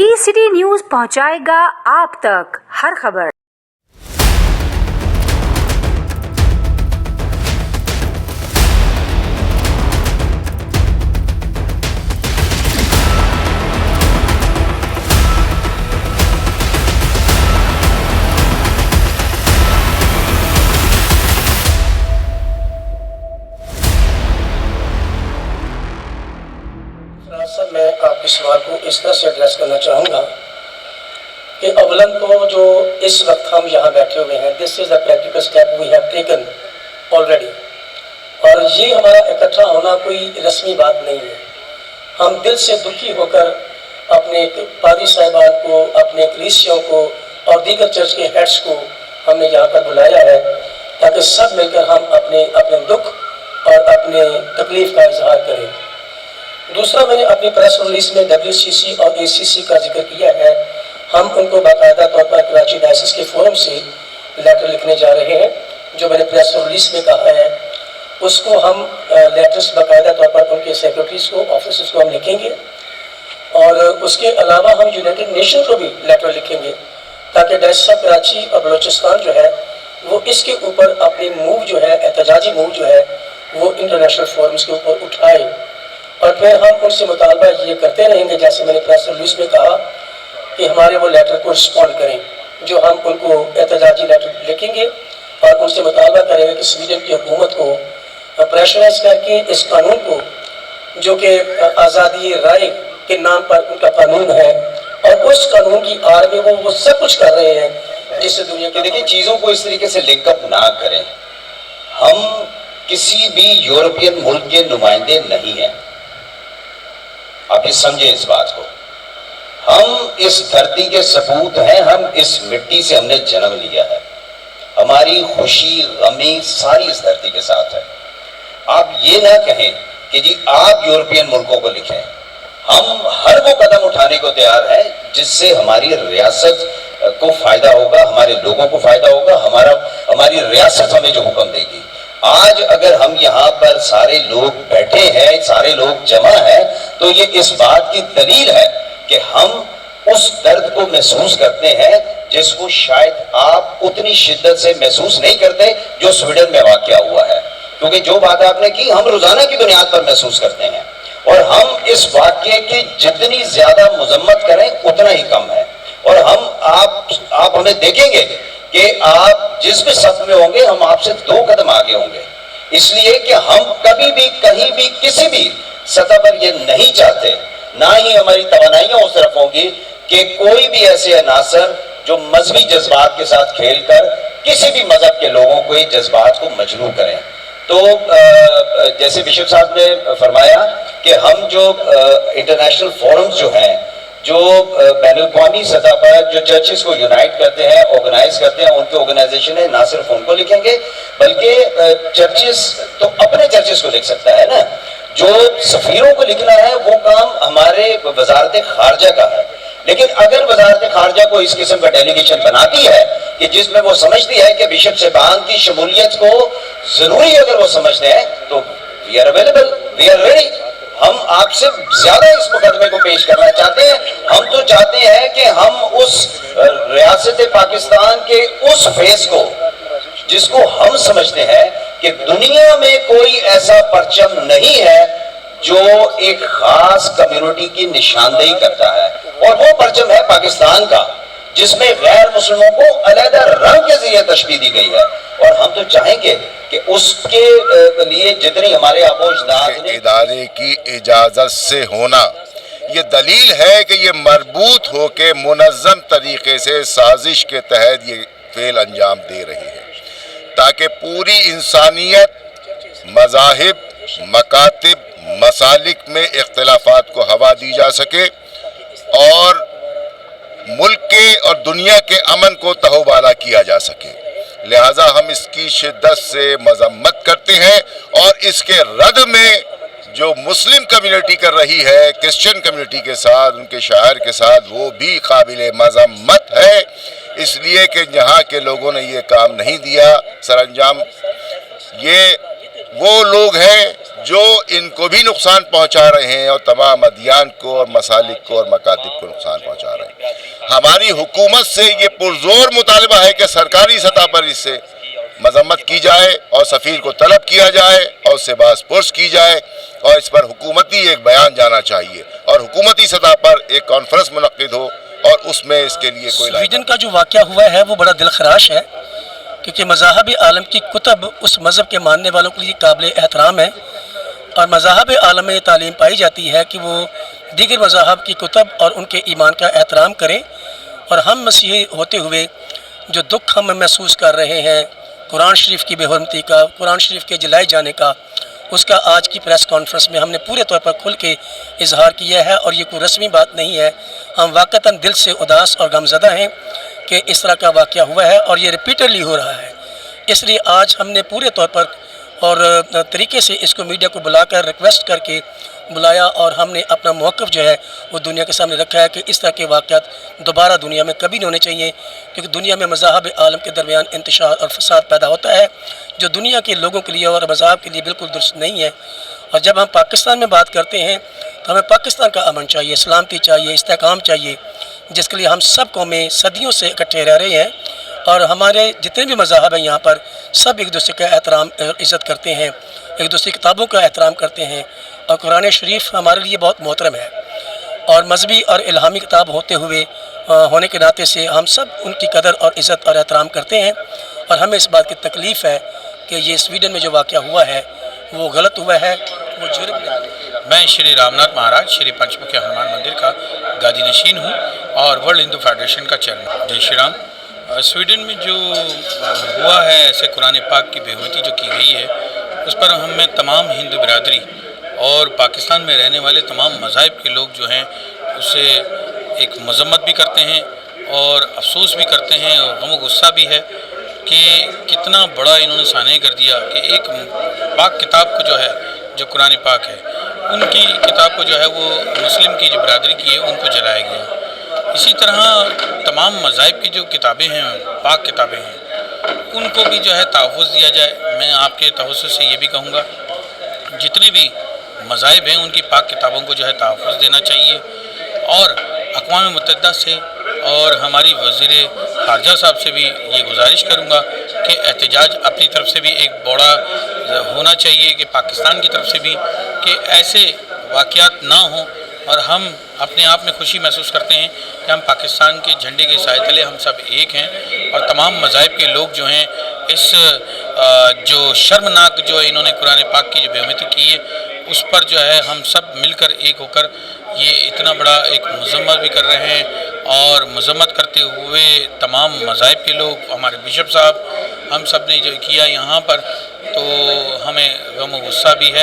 City news पहुंचाएगा आप तक हर खबर। सर, मैं आपके सवाल को इस तरह से एड्रेस करना चाहूँगा कि अवलन तो जो इस वक्त हम यहाँ बैठे हुए हैं, this is a practical step we have taken already, और ये हमारा इकट्ठा होना कोई रस्मी बात नहीं है। हम दिल से दुखी होकर अपने पादी साहिबान को, अपने कलीसियों को और दीगर चर्च के हेड्स को हमने यहाँ पर बुलाया है ताकि सब मिलकर हम अपने अपने दुख और अपने तकलीफ़ का इजहार करें। दूसरा, मैंने अपनी प्रेस रिलीज में WCC और ACC का जिक्र किया है। हम उनको बाकायदा तौर पर कराची डायसिस के फोरम से लेटर लिखने जा रहे हैं। जो मैंने प्रेस रिलीज में कहा है उसको हम लेटर्स बाकायदा तौर पर उनके सेक्रेटरीज को, ऑफिसर्स को हम लिखेंगे, और उसके अलावा हम यूनाइटेड नेशन को भी लेटर लिखेंगे ताकि डायसिस ऑफ कराची और बलोचिस्तान जो है वो इसके ऊपर अपनी मूव जो है, एहतजाजी मूव जो है वो इंटरनेशनल फोरम्स के ऊपर उठाए। और फिर हम उनसे मुतालबा ये करते रहेंगे, जैसे मैंने प्रेस रिलीज में कहा, कि हमारे वो लेटर को रिस्पॉन्ड करें, जो हम उनको एहतजाजी लेटर लिखेंगे और उनसे मुतालबा करेंगे कि स्वीडन की हुकूमत को प्रेशराइज करके इस कानून को, जो कि आज़ादी राय के नाम पर उनका कानून है, और उस कानून की आड़ में वो सब कुछ कर रहे हैं जिससे दुनिया के। देखिए, चीज़ों को इस तरीके से लिंकअप ना करें। हम किसी भी यूरोपियन मुल्क के नुमाइंदे नहीं हैं, आप ये समझें इस बात को। हम इस धरती के सपूत हैं, हम इस मिट्टी से हमने जन्म लिया है, हमारी खुशी गमी सारी इस धरती के साथ है। आप ये ना कहें कि जी आप यूरोपियन मुल्कों को लिखें। हम हर वो कदम उठाने को तैयार हैं जिससे हमारी रियासत को फायदा होगा, हमारे लोगों को फायदा होगा, हमारी रियासत हमें जो हुक्म देगी। आज अगर हम यहाँ पर सारे लोग बैठे हैं, सारे लोग जमा हैं, तो ये इस बात की दलील है कि हम उस दर्द को महसूस करते हैं जिसको शायद आप उतनी शिद्दत से महसूस नहीं करते जो स्वीडन में वाक़या हुआ है। क्योंकि जो बात आपने की हम रोजाना की बुनियाद पर महसूस करते हैं, और हम इस वाक़ये की जितनी ज्यादा मजम्मत करें उतना ही कम है। और आप हमें देखेंगे कि आप जिस भी सफ में होंगे हम आपसे 2 कदम आगे होंगे, इसलिए कि हम कभी भी कहीं भी किसी भी सतह पर ये नहीं चाहते, ना ही हमारी तवानाइयां उस तरफ होंगी कि कोई भी ऐसे अनासर जो मजहबी जज्बात के साथ खेलकर किसी भी मजहब के लोगों को जज्बात को मजबूर करें। तो जैसे बिशप साहब ने फरमाया कि हम जो इंटरनेशनल फोरम्स जो हैं, जो बैनुल-अक़वामी सतह पर जो चर्चेस को यूनाइट करते हैं, ऑर्गेनाइज करते हैं, उनके ऑर्गेनाइजेशन है, ना सिर्फ उनको लिखेंगे बल्कि चर्चेस तो अपने चर्चेस को लिख सकता है ना। जो सफीरों को लिखना है वो काम हमारे वजारत खारजा का है, लेकिन अगर वजारत खारजा को इस किस्म का डेलीगेशन बनाती है कि जिसमें वो समझती है कि बिशप साहिबान की शमूलियत को जरूरी अगर वो समझते हैं, तो we are available, we are ready. हम आपसे ज्यादा इस मुकदमे को पेश करना चाहते हैं। हम तो चाहते हैं कि हम उस रियासत पाकिस्तान के उस फेस को, जिसको हम समझते हैं कि दुनिया में कोई ऐसा परचम नहीं है जो एक खास कम्युनिटी की निशानदेही करता है, और वो परचम है पाकिस्तान का, जिसमें गैर मुस्लिमों को अलग रंग के जरिए तशबीह दी गई है। और हम तो चाहेंगे कि उसके लिए जितनी हमारे आबोजदाद इदारे की इजाजत से होना ये दलील है कि ये मरबूत होकर मुनज़्ज़म तरीके से साजिश के तहत ये फेल अंजाम दे रही है, ताकि पूरी इंसानियत मज़ाहिब, मकातिब, मसालिक में इख्तिलाफात को हवा दी जा सके और मुल्क के और दुनिया के अमन को तहोबाला किया जा सके। लिहाजा हम इसकी शिद्दत से मजम्मत करते हैं, और इसके रद्द में जो मुस्लिम कम्युनिटी कर रही है क्रिश्चियन कम्युनिटी के साथ, उनके शायर के साथ, वो भी काबिल मजम्मत है, इसलिए कि यहाँ के लोगों ने ये काम नहीं दिया सरअंजाम। ये वो लोग हैं जो इनको भी नुकसान पहुंचा रहे हैं और तमाम अदियान को और मसालिक को और मकातिब को नुकसान पहुंचा रहे हैं। हमारी हुकूमत से ये पुरजोर मुतालबा है कि सरकारी सतह पर इससे मजम्मत की जाए और सफ़ीर को तलब किया जाए और उससे बास पुरस की जाए और इस पर हुकूमती एक बयान जाना चाहिए और हुकूमती सतह पर एक कॉन्फ्रेंस मुनक्किद हो और उसमें इसके लिए कोई स्वीडन का जो वाक़या हुआ है वो बड़ा दिलखराश है, क्योंकि मज़ाहब आलम की कुतब उस मज़हब के मानने वालों के लिए काबिल एहतराम है और मज़ाहब आलम में तालीम पाई जाती है कि वो दीगर मज़ाहब की कुतब और उनके ईमान का एहतराम करें। और हम मसीही होते हुए जो दुख हम महसूस कर रहे हैं कुरान शरीफ की बेहुरमती का, कुरान शरीफ के जलाए जाने का, उसका आज की प्रेस कॉन्फ्रेंस में हमने पूरे तौर पर खुल के इजहार किया है। और ये कोई रस्मी बात नहीं है, हम वाक़तन दिल से उदास और गमज़दा हैं कि इस तरह का वाक़या हुआ है और ये रिपीटडली हो रहा है। इसलिए आज हमने पूरे तौर पर और तरीके से इसको मीडिया को बुलाकर रिक्वेस्ट करके बुलाया और हमने अपना मौक़िफ़ जो है वो दुनिया के सामने रखा है कि इस तरह के वाक़यात दोबारा दुनिया में कभी नहीं होने चाहिए, क्योंकि दुनिया में मज़ाहब आलम के दरमियान इंतशार और फसाद पैदा होता है जो दुनिया के लोगों के लिए और मज़ाहब के लिए बिल्कुल दुरुस्त नहीं है। और जब हम पाकिस्तान में बात करते हैं तो हमें पाकिस्तान का अमन चाहिए, सलामती चाहिए, इस्तेहकाम चाहिए, जिसके लिए हम सब कौमें सदियों से इकट्ठे रह रहे हैं और हमारे जितने भी मज़ाहब हैं यहाँ पर सब एक दूसरे का एहतराम और इज़्ज़त करते हैं, एक दूसरे की किताबों का एहतराम करते हैं और कुरान शरीफ हमारे लिए बहुत मोहतरम है और मजहबी और इल्हामी किताब होने के नाते से हम सब उनकी कदर और इज़्ज़त और एहतराम करते हैं। और हमें इस बात की तकलीफ़ है कि ये स्वीडन में जो वाक़या हुआ है वो गलत हुआ है, वो जुर्म नहीं। मैं श्री रामनाथ महाराज श्री पंचमुखी हनुमान मंदिर का गादी नशीन हूँ और वर्ल्ड हिंदू फेडरेशन का चेयरमैन। जय श्री राम। स्वीडन में जो हुआ है ऐसे कुरान पाक की बेहुरमती जो की गई है उस पर हमें तमाम हिंदू बिरादरी और पाकिस्तान में रहने वाले तमाम मज़ाहिब के लोग जो हैं उससे एक मजम्मत भी करते हैं और अफसोस भी करते हैं और गम गुस्सा भी है कि कितना बड़ा इन्होंने सानय कर दिया कि एक पाक किताब को जो है जो कुरान पाक है उनकी किताब को जो है वो मुस्लिम की जो बिरादरी की है उनको जलाया गया। इसी तरह तमाम मज़ाहिब की जो किताबें हैं पाक किताबें हैं उनको भी जो है तहफ़्फ़ुज़ दिया जाए। मैं आपके तवज्जुह से ये भी कहूँगा जितने भी मज़ाहिब हैं उनकी पाक किताबों को जो है तहफ़्फ़ुज़ देना चाहिए और अक़वाम मुत्तहिदा से और हमारी वज़ीर ख़ारजा साहब से भी ये गुजारिश करूँगा कि एहतजाज अपनी तरफ से भी एक बड़ा होना चाहिए कि पाकिस्तान की तरफ से भी कि ऐसे वाक़यात ना हों और हम अपने आप में खुशी महसूस करते हैं कि हम पाकिस्तान के झंडे के साए तले हम सब एक हैं और तमाम मज़ाहिब के लोग जो हैं इस जो शर्मनाक जो इन्होंने कुरान पाक की जो बेहुरमती की है उस पर जो है हम सब मिलकर एक होकर ये इतना बड़ा एक मजम्मत भी कर रहे हैं और मजम्मत करते हुए तमाम मज़ाहिब के लोग हमारे बिशप साहब हम सब ने जो किया यहाँ पर तो हमें गम गुस्सा भी है।